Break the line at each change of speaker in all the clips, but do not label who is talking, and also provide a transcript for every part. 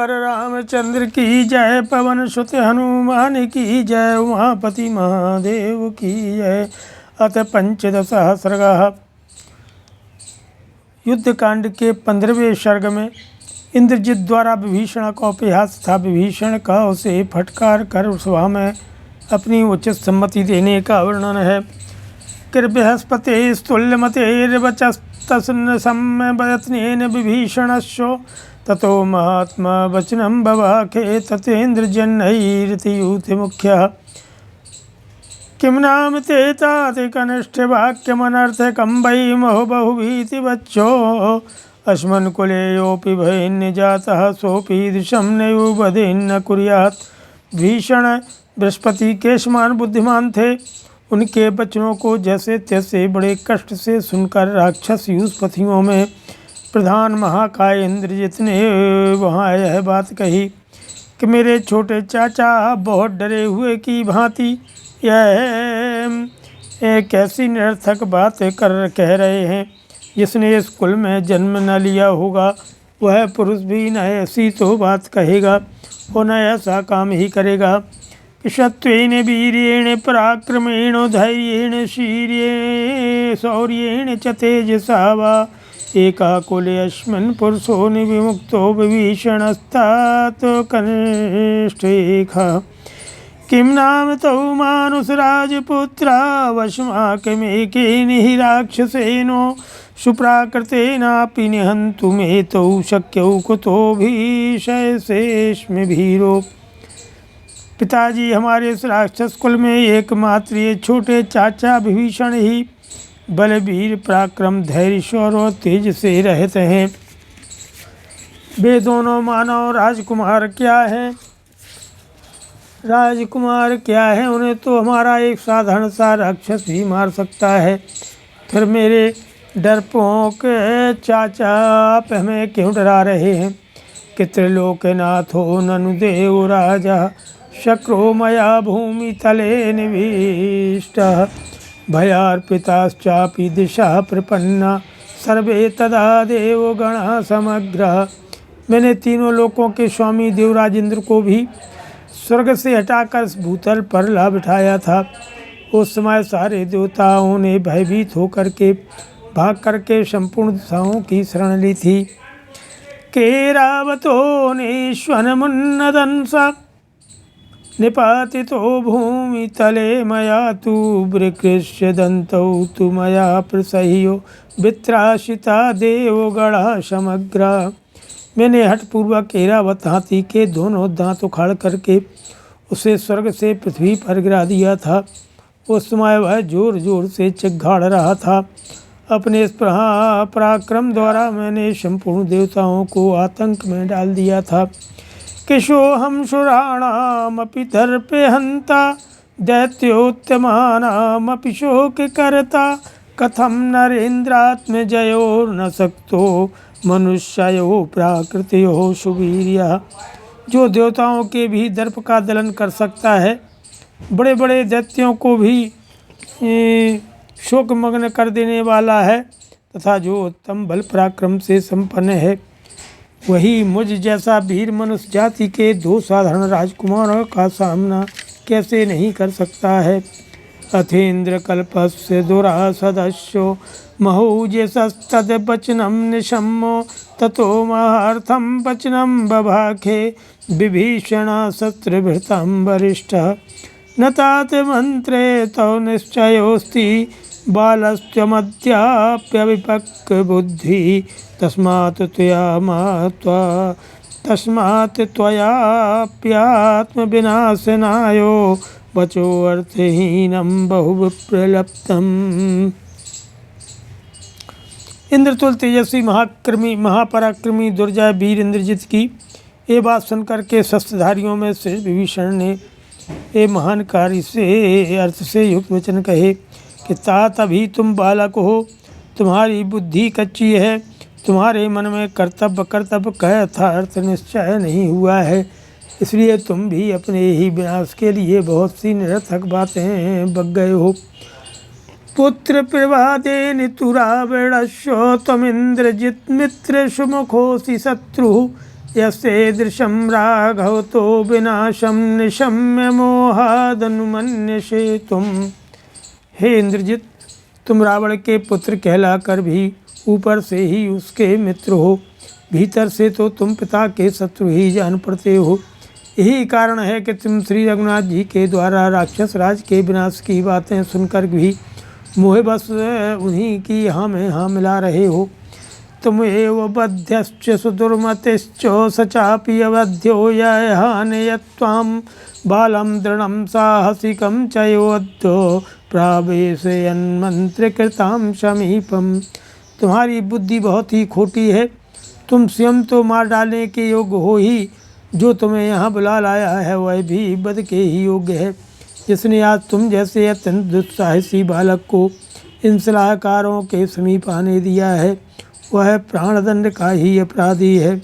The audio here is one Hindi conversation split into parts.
सियावर रामचंद्र की जय, पवन सुत हनुमान की जय, उमापति महादेव की जय। अथ पंचदशसर्गः। युद्धकांड के 15वें सर्ग में इंद्रजित द्वारा विभीषण का उपहास तथा विभीषण का उसे फटकार कर सभा में अपनी उचित सम्मति देने का वर्णन है। कृबृहस्पते स्तुल्यमतेर्वचस्तस्न सम्ययत्नेन विभीषणस्यो ततो महात्मा वचनं बवाखे ततेन्द्रजन्नैरिति मुख्यः। किं नाम ते ताति कनिष्ठवाक्यमनर्थकं वै महो बहुभीति वच्चो अस्मन् कुले योऽपि भयेन्न जातः सोऽपि दृशं नैव वधेन्न कुर्यात्। भीषण बृहस्पति के समान बुद्धिमान थे। उनके वचनों को जैसे तैसे बड़े कष्ट से सुनकर राक्षस युष्पथियों में प्रधान महाकाय इंद्रजित ने वहाँ यह बात कही कि मेरे छोटे चाचा बहुत डरे हुए की भांति यह कैसी निरर्थक बात कह रहे हैं। जिसने इस कुल में जन्म न लिया होगा वह पुरुष भी न ऐसी तो बात कहेगा और न ऐसा काम ही करेगा। शत्वेन वीर्येण पराक्रमेण धैर्येण शौर्येण च तेजसा वा एका कुले अस्मिन् पुरुषो निविमुक्तो विभीषणस्तात् कनिष्ठेखः। किं नाम तौ मानुषराजपुत्रा वशमाकमेकेन हि राक्षसेनो सुप्राकृतेनापि निहन्तुमेतौ शक्यौ कुतो भीषयसेऽस्मि भीरो। पिताजी, हमारे इस राक्षस कुल में एकमात्र ये छोटे चाचा विभीषण ही बलवीर पराक्रम धैर्य शौर्य और तेज से रहते हैं। वे दोनों मानव राजकुमार क्या हैं? उन्हें तो हमारा एक साधारण सा राक्षस ही मार सकता है। फिर मेरे डरपोक चाचा आप हमें क्यों डरा रहे हैं? कि त्रिलोकनाथो ननु देव राजा शक्रो मया भूमि तले निविष्टः भयार्पिताश्चापि दिशा प्रपन्ना सर्वे तदा देवगणः समग्रः। मैंने तीनों लोकों के स्वामी देवराज इंद्र को भी स्वर्ग से हटाकर भूतल पर ला बिठाया था। उस समय सारे देवताओं ने भयभीत होकर के भाग करके संपूर्ण दिशाओं की शरण ली थी। केरावतो नेश्वनमुन्नदंसा निपातितो भूमि तले मया तु वृकृष्य दन्तौ तु मया प्रसह्यो वित्राशिता देवगणः समग्रा। मैंने हठपूर्वक ऐरावत हाथी के दोनों दांत उखाड़ करके उसे स्वर्ग से पृथ्वी पर गिरा दिया था। उस समय वह जोर जोर से चिघाड़ रहा था। अपने इस पराक्रम द्वारा मैंने संपूर्ण देवताओं को आतंक में डाल दिया था। किशोऽहं सुराणामपि दर्पे हन्ता दैत्योत्तमानामपि शोककर्ता कथं नरेन्द्रात्मजयो न शक्तो मनुष्यो प्राकृत्यो सुवीर्यः। जो देवताओं के भी दर्प का दलन कर सकता है, बड़े बड़े दैत्यों को भी शोकमग्न कर देने वाला है तथा जो उत्तम बल पराक्रम से संपन्न है, वही मुझ जैसा वीर मनुष्य जाति के दो साधारण राजकुमारों का सामना कैसे नहीं कर सकता है। अथेन्द्र कल्पस्य दुरासदस्यो महौजसस्तद्वचनं निशम्यो ततो महार्थं वचनं बभाखे विभीषण शस्त्रभृतं वरिष्ठः। न तात मंत्रे तौ निश्चयोस्ति बालस्त्वमद्याप्यविपक्वबुद्धिः तस्मात् त्वयाप्यात्मविनाशनायो वचो अर्थहीनं बहुविप्रलप्तम्। इंद्रतुल तेजस्वी महापराक्रमी दुर्जय वीर इंद्रजित की ये बात सुनकर के शस्त्रधारियों में से विभीषण ने ये महान कार्य से अर्थ से युक्त वचन कहे कि तात अभी तुम बालक हो, तुम्हारी बुद्धि कच्ची है, तुम्हारे मन में कर्तव्य का यथार्थ निश्चय नहीं हुआ है, इसलिए तुम भी अपने ही विनाश के लिए बहुत सी निरर्थक बातें बक गए हो। पुत्र प्रवादे तुरावणस्यो तमिंद्रजित मित्र सुमुखोसि शत्रु यस्येदृशं राघव तो विनाशं निशम्य मोहादनुमन्यसे तुम। हे इंद्रजित, तुम रावण के पुत्र कहलाकर भी ऊपर से ही उसके मित्र हो, भीतर से तो तुम पिता के शत्रु ही जान पड़ते हो। यही कारण है कि तुम श्री रघुनाथ जी के द्वारा राक्षस राज के विनाश की बातें सुनकर भी मोहे बस उन्हीं की हाँ में हाँ मिला रहे हो। तुम एव बध्यश्च सुदुर्मतिश्च सचापि अवध्यो यहानयत्वां बालं दृढ़ं साहसिकं च योद्धो प्रावेशयन्मन्त्रकृतां समीपम। तुम्हारी बुद्धि बहुत ही खोटी है, तुम स्वयं तो मार डालने के योग्य हो ही, जो तुम्हें यहाँ बुला लाया है वह भी वध के ही योग्य है। जिसने आज तुम जैसे अत्यंत दुस्साहसी बालक को इन सलाहकारों के समीप आने दिया है वह प्राणदंड का ही अपराधी है।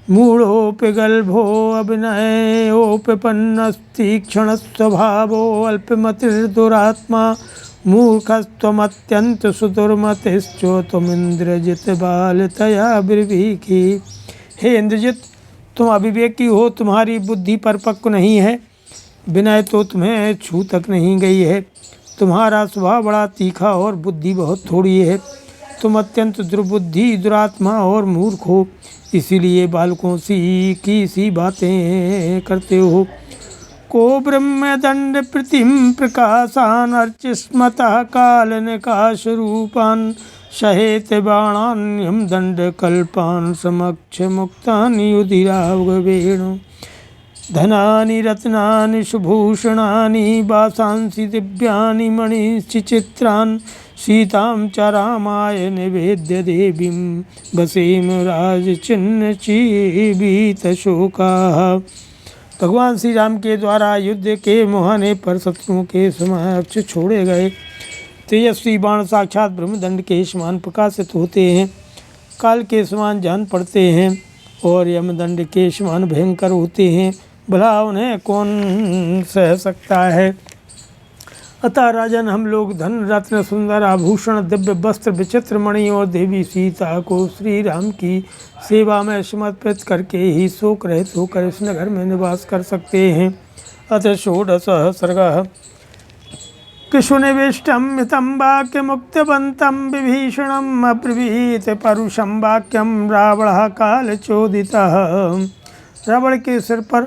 मूढ़ोऽपि गल्भो अभिनयोपपन्नस्ति क्षण स्वभावो अल्पमतिर्दुरात्मा मूर्खस्त्वमत्यंत सुदुर्मतिश्चो तुमिंद्रजित बालतया ब्रवीखि। हे इंद्रजित, तुम अविवेकी हो, तुम्हारी बुद्धि परिपक्व नहीं है, विनय तो तुम्हें छू तक नहीं गई है। तुम्हारा स्वभाव बड़ा तीखा और बुद्धि बहुत थोड़ी है। तुम अत्यंत दुर्बुद्धि, दुरात्मा और मूर्ख हो, इसीलिए बालकों की सी बातें करते हो। को ब्रह्मदंड प्रतिम प्रकाशान अर्चिस्मतः काल निकाश रूपान सहेत बाणान्यम दंड कल्पान समक्ष मुक्तानि युधिराववेणु। धनानि रत्नानि सुभूषणानि वासांसि दिव्यानि मणिश्चित्रान् सीतां च रामाय निवेद्य देवीं वसीम राजचिन्ह चीबीतशोकाः। भगवान श्री राम के द्वारा युद्ध के मुहाने पर शत्रुओं के समक्ष छोड़े गए तेजस्वी बाण साक्षात ब्रह्मदंड के समान प्रकाशित होते हैं, काल के समान जान पड़ते हैं और यमदंड के समान भयंकर होते हैं। भला उन्हें कौन सह सकता है। अतः राजन, हम लोग धन रत्न सुंदर आभूषण दिव्य वस्त्र विचित्र मणि और देवी सीता को श्री राम की सेवा में समर्पित करके ही शोक रहित होकर इस नगर में निवास कर सकते हैं। अतः षोडशः सर्गः। कृष्णनिविष्टं मितं वाक्य मुक्तवन्तं विभीषणम् अब्रवीत परुषं वाक्यं रावणः कालचोदितः। रावण के सिर पर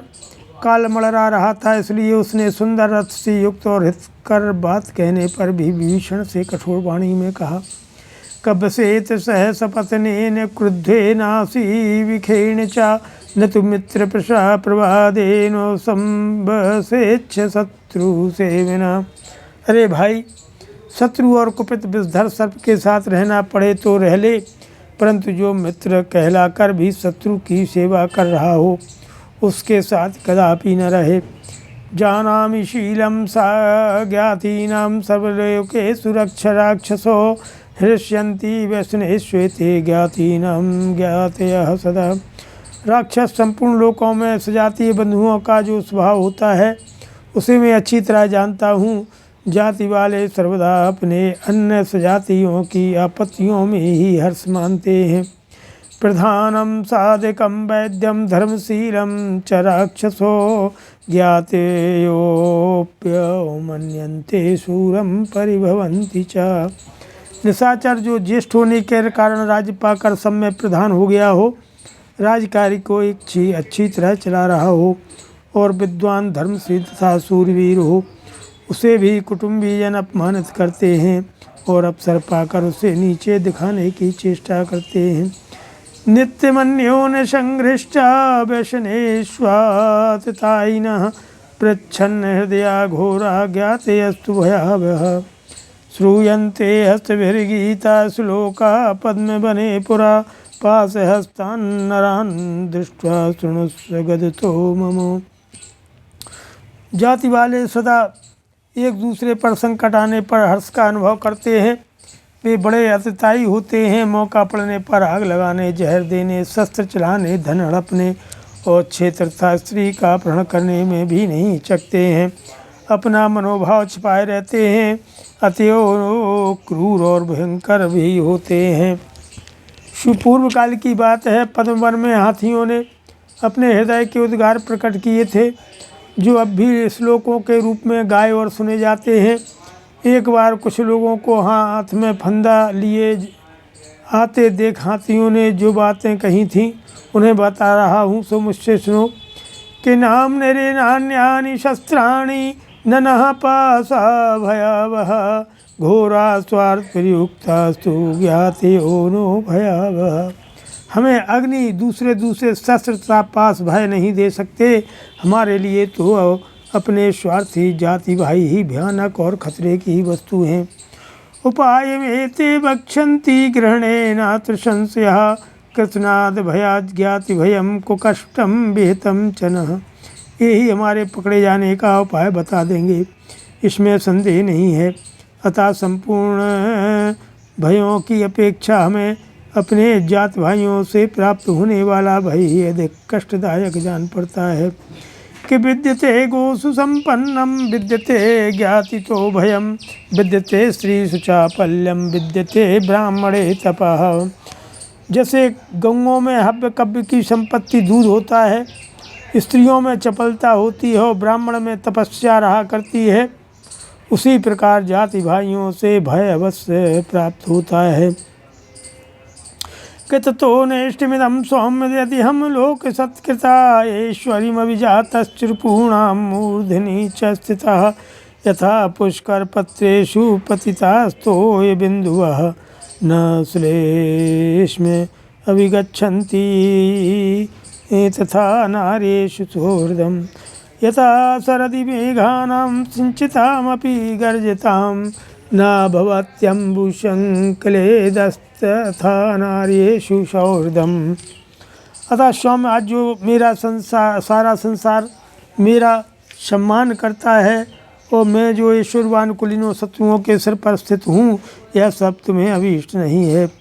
काल मड़रा रहा था, इसलिए उसने सुंदर रथ से युक्त और हितकर बात कहने पर भी विभीषण से कठोर वाणी में कहा। कब्बसेत सहसपत्नेन क्रुद्धेनासी विखेण च न तु मित्र प्रशा प्रवादेन संबसेच्छ शत्रु सेविना। अरे भाई, शत्रु और कुपित विषधर सर्प के साथ रहना पड़े तो रह ले, परंतु जो मित्र कहलाकर भी शत्रु की सेवा कर रहा हो उसके साथ कदापि न रहे। जानामि शीलं सा ज्ञातीनां सर्वलोके सुरक्ष राक्षसो हृष्यन्ति व्यसने श्वेते ज्ञातीनां ज्ञातयः सदा। राक्षस संपूर्ण लोकों में सजातीय बंधुओं का जो स्वभाव होता है उसे मैं अच्छी तरह जानता हूँ। जाति वाले सर्वदा अपने अन्य सजातियों की आपत्तियों में ही हर्ष मानते हैं। प्रधानम साधिकम वैद्यम धर्मशीलम च राक्षसो ज्ञातेयोप्यमन्यन्ते शूरम परिभवन्ति च। निशाचर जो ज्येष्ठ होने के कारण राज्य पाकर सब में प्रधान हो गया हो, राजकार्य को एक अच्छी तरह चला रहा हो और विद्वान धर्मसिद्ध तथा सूरवीर हो, उसे भी कुटुंबीजन अपमानित करते हैं और अवसर पाकर उसे नीचे दिखाने की चेष्टा करते हैं। नित्यमन्योन संघृष्टा व्यसनेष्वाततायिनः पृच्छन्न हृदया घोरा ज्ञाते अस्तु भयावह। श्रूयन्ते हस्तभिर्गीता श्लोका पद्मवने पुरा पाशहस्तान् नरान् दृष्ट्वा शृणुस्व गदतो मम। जाति वाले सदा एक दूसरे पर संकट आने पर हर्ष का अनुभव करते हैं। वे बड़े अतितायी होते हैं, मौका पड़ने पर आग लगाने, जहर देने, शस्त्र चलाने, धन हड़पने और क्षेत्र तथा स्त्री का अपहरण करने में भी नहीं चकते हैं। अपना मनोभाव छिपाए रहते हैं, अतएव क्रूर और भयंकर भी होते हैं। पूर्व काल की बात है, पद्मवन में हाथियों ने अपने हृदय के उद्गार प्रकट किए थे, जो अब भी श्लोकों के रूप में गाए और सुने जाते हैं। एक बार कुछ लोगों को हाथ में फंदा लिए आते देख हाथियों ने जो बातें कही थीं उन्हें बता रहा हूँ, सो मुझसे सुनो। कि नाम नरे नान्यानि शस्त्राणि ननः पासा भयावह घोरा स्वार्थ प्रयुक्तास्तु ज्ञाते ओनो भयावह। हमें अग्नि दूसरे शस्त्र का पास भय नहीं दे सकते। हमारे लिए तो अपने स्वार्थी जाति भाई ही भयानक और खतरे की वस्तु हैं। उपाय में ते बक्षन्ति ग्रहणे नात्र संशयः कृतनाद भयाद ज्ञाति भयम को कष्टम विहितम चनः। यही हमारे पकड़े जाने का उपाय बता देंगे, इसमें संदेह नहीं है। अतः संपूर्ण भयों की अपेक्षा हमें अपने जात भाइयों से प्राप्त होने वाला भय ही अधिक कष्टदायक जान पड़ता है। कि विद्यते गोसु संपन्नम विद्यते ज्ञातितो भयम विद्यते स्त्री सुचापल्यम विद्यते ब्राह्मणे तपः। जैसे गौओं में हव्य कव्य की संपत्ति दूध होता है, स्त्रियों में चपलता होती है और ब्राह्मण में तपस्या रहा करती है, उसी प्रकार जाति भाइयों से भय अवश्य प्राप्त होता है। कृतो नेष्टमिदं सौम्य यदि हम लोक सत्कृता ऐश्वर्यमभिजातश्चूर्णां मूर्धनि च स्थितः यथा पुष्करपत्रेषु पतितास्तोय बिन्दुवः न श्लेष्मे अभिगच्छन्ति तथा नारेषु सुहृदं यथा सरदि मेघानां सिंचितामपि गर्जितां न भवत्यम्बुशङ्कलेदस्तथा नार्येषु सौहृदम्। अतः सौम्य, आज जो मेरा सारा संसार मेरा सम्मान करता है और मैं जो ईश्वरवान कुलीनों शत्रुओं के सिर पर स्थित हूँ, यह सब तुम्हें अभीष्ट नहीं है।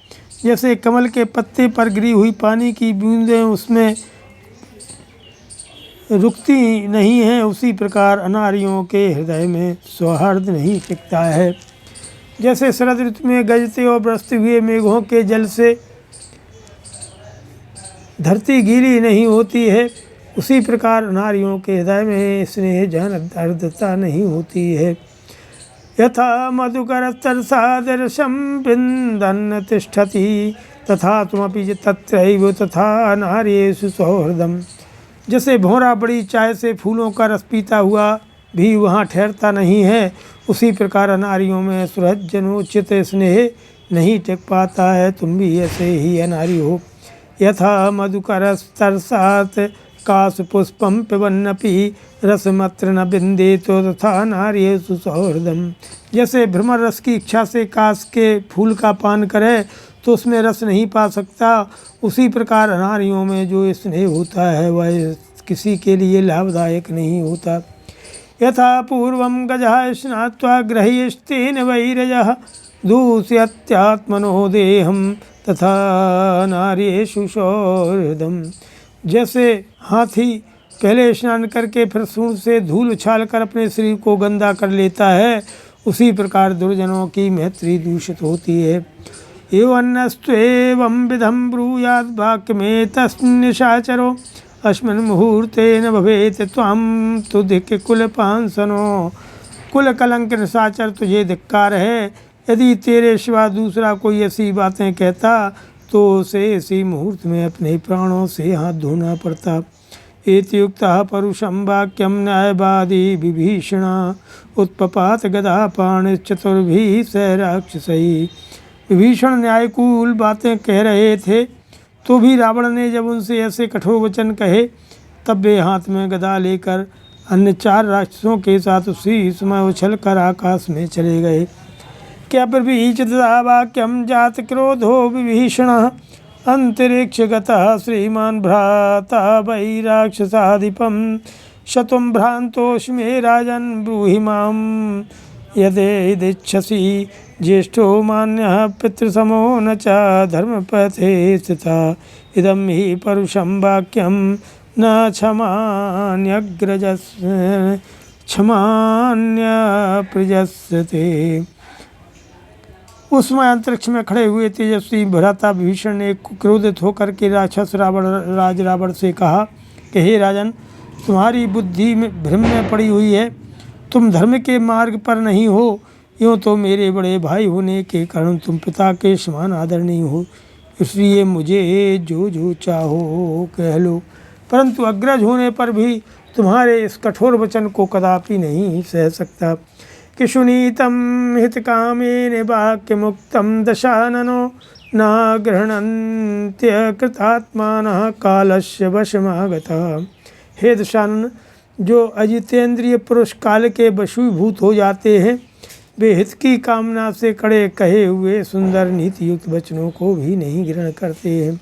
जैसे कमल के पत्ते पर गिरी हुई पानी की बूंदें उसमें रुकती नहीं है, उसी प्रकार अनारियों के हृदय में सौहार्द नहीं टिकता है। जैसे शरद ऋतु में गरजते और बरसते हुए मेघों के जल से धरती गीली नहीं होती है, उसी प्रकार नारियों के हृदय में स्नेह जन आर्द्रता नहीं होती है। यथा मधुकरस्तरसादर्शं बिन्दन् तिष्ठति तथा तुमपि तत्रैव तथा नार्येषु सौहृदम्। जैसे भौरा बड़ी चाय से फूलों का रस पीता हुआ भी वहाँ ठहरता नहीं है, उसी प्रकार नारियों में सुहृदजनोचित स्नेह नहीं टिक पाता है। तुम भी ऐसे ही अनारी हो। यथा मधुकरस्तरसात् काशपुष्पं पिबन्नपि रसमत्र न बिन्देतो तथा नार्येषु सौहृदम्। जैसे भ्रमर रस की इच्छा से काश के फूल का पान करे तो उसमें रस नहीं पा सकता, उसी प्रकार नारियों में जो स्नेह होता है वह किसी के लिए लाभदायक नहीं होता। यथा पूर्वं गजः स्नात्वा गृह्यस्तेन वैरजः दूषयत्यात्मनो देहं तथा नार्येषु सौहृदम्। जैसे हाथी पहले स्नान करके फिर सूंड से धूल उछाल कर अपने शरीर को गंदा कर लेता है, उसी प्रकार दुर्जनों की मैत्री दूषित होती है। एवन्नस्त्वेवं विधं ब्रूयाद् वाक्यमेतन्निशाचरो अस्मिन् मुहूर्ते न भवेत् त्वां तुधिक कुलपांसनो। कुल कलंक निशाचर, तुझे धिक्कार है। यदि तेरे सिवा दूसरा कोई ऐसी बातें कहता तो उसे इसी मुहूर्त में अपने प्राणों से हाथ धोना पड़ता। इत्युक्तः परुषं वाक्यं न्यायवादी विभीषण उत्पपात गदा पाणिश्चतुर्भिः स राक्षसैः। विभीषण न्यायकूल बातें कह रहे थे तो भी रावण ने जब उनसे ऐसे कठोर वचन कहे, तब वे हाथ में गदा लेकर अन्य 4 राक्षसों के साथ उसी समय उछल कर आकाश में चले गए। क्या प्रवीचितता वाक्यम जात क्रोधो विभीषणः अंतरिक्षगतः श्रीमान भ्राता वै राक्षसाधिपं शतुं भ्रांतोऽस्मि राजन् ब्रूहि मां यदेदिच्छसि ज्येष्ठो मान्यः पितृसमो न च धर्मपथे स्थितः इदं हि परुषं वाक्यं न क्षमान्यप्रजस्यते। उस समय अंतरिक्ष में खड़े हुए तेजस्वी भ्राता विभीषण ने क्रोधित होकर के राक्षस रावण से कहा, कि हे राजन, तुम्हारी बुद्धि में भ्रम में पड़ी हुई है, तुम धर्म के मार्ग पर नहीं हो। यूँ तो मेरे बड़े भाई होने के कारण तुम पिता के समान आदरणीय हो, इसलिए मुझे जो जो चाहो कह लो, परंतु अग्रज होने पर भी तुम्हारे इस कठोर वचन को कदापि नहीं सह सकता। कि सुनीतम हितकामेन वाक्य मुक्तम दशाननो न गृह्णन्त्य कृतात्मानः कालस्य वशमागतः। हे दशानन, जो अजितेंद्रिय पुरुष काल के वशीभूत हो जाते हैं, वे हित की कामना से कड़े कहे हुए सुंदर नीतियुक्त वचनों को भी नहीं ग्रहण करते हैं।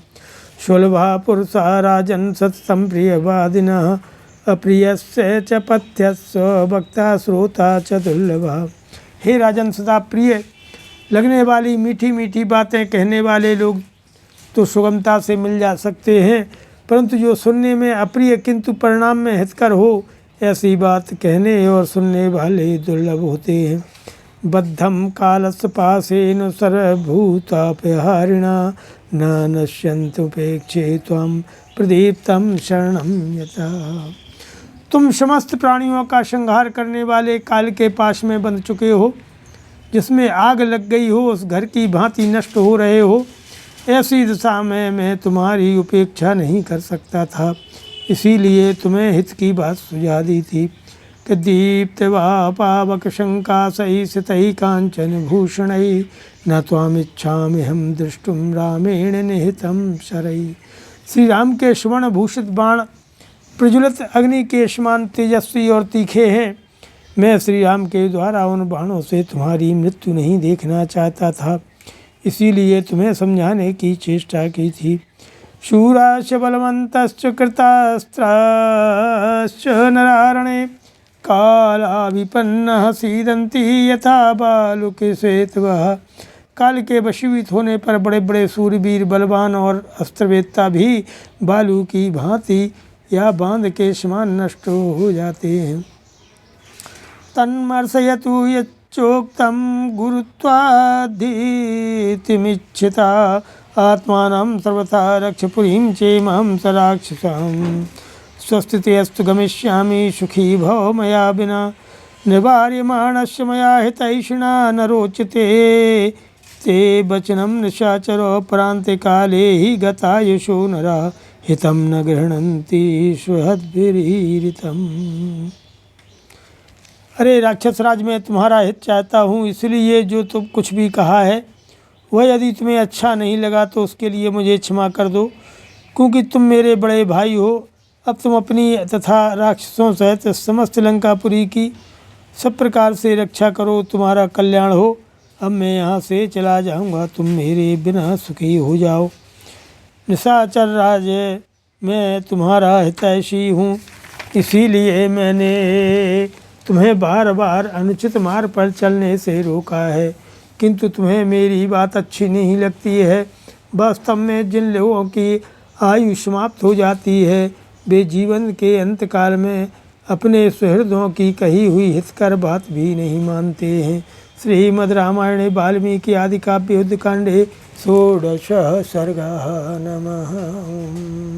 सुलभा पुरुषा राजन सत्सम प्रियवादिनः अप्रियस्य च पथ्यस्य वक्ता श्रोता च दुर्लभा। हे राजन, सदा प्रिय लगने वाली मीठी मीठी बातें कहने वाले लोग तो सुगमता से मिल जा सकते हैं, परंतु जो सुनने में अप्रिय किंतु परिणाम में हितकर हो, ऐसी बात कहने और सुनने वाले दुर्लभ होते हैं। बद्धम कालस्य पाशेन सर्वभूतापहारिणा न नश्यन्तुपेक्षे त्वं प्रदीप्तं शरणं यथा। तुम समस्त प्राणियों का संहार करने वाले काल के पाश में बंध चुके हो, जिसमें आग लग गई हो उस घर की भांति नष्ट हो रहे हो। ऐसी दशा में मैं तुम्हारी उपेक्षा नहीं कर सकता था, इसीलिए तुम्हें हित की बात सुझा दी थी। कि दीप्त वा पावक शंका सही सितई कांचन भूषणई न त्वामिच्छामि हम दृष्टुम रामेण निहितम शरई। श्री राम के स्वर्ण भूषित बाण प्रज्वलित अग्नि के समान तेजस्वी और तीखे हैं। मैं श्री राम के द्वारा उन बाणों से तुम्हारी मृत्यु नहीं देखना चाहता था, इसीलिए तुम्हें समझाने की चेष्टा की थी। शूराश्च बलवन्तश्च कृतास्त्राश्च नरारणे कालाभिपन्नः सीदन्ति यथा बालुकसेतवः। काल के वशीभूत होने पर बड़े बड़े सूरवीर, बलवान और अस्त्रवेत्ता भी बालू की भांति या बांध के समान नष्ट हो जाते हैं। तन्मर्शयतु यच्चोक्तं गुरुत्वाद्धीतिमिच्छिता आत्मानं सर्वथा रक्ष पुरीं चेमहं स राक्षसाम्। स्वस्थितेऽस्तु गमिष्यामि सुखी भव मया विना निवार्यमाणस्य मया हितैषिणा न रोचते ते वचनं निशाचरो परान्ते काले हि गतायुषो नरा हितं न गृह्णन्ति स्वहद्भिरीरितम्। अरे राक्षस राज, मैं तुम्हारा हित चाहता हूँ, इसलिए जो तुम कुछ भी कहा है वह यदि तुम्हें अच्छा नहीं लगा तो उसके लिए मुझे क्षमा कर दो, क्योंकि तुम मेरे बड़े भाई हो। अब तुम अपनी तथा राक्षसों सहित समस्त लंकापुरी की सब प्रकार से रक्षा करो, तुम्हारा कल्याण हो। अब मैं यहाँ से चला जाऊँगा, तुम मेरे बिना सुखी हो जाओ। निशाचर राज, मैं तुम्हारा हितैषी हूँ, इसीलिए मैंने तुम्हें बार बार अनुचित मार्ग पर चलने से रोका है, किंतु तुम्हें मेरी बात अच्छी नहीं लगती है। वास्तव में जिन लोगों की आयु समाप्त हो जाती है, वे जीवन के अंतकाल में अपने सुहृदों की कही हुई हितकर बात भी नहीं मानते हैं। श्रीमद् रामायणे वाल्मीकि आदि काव्य युद्धकांडे 16 सर्गाः नमः।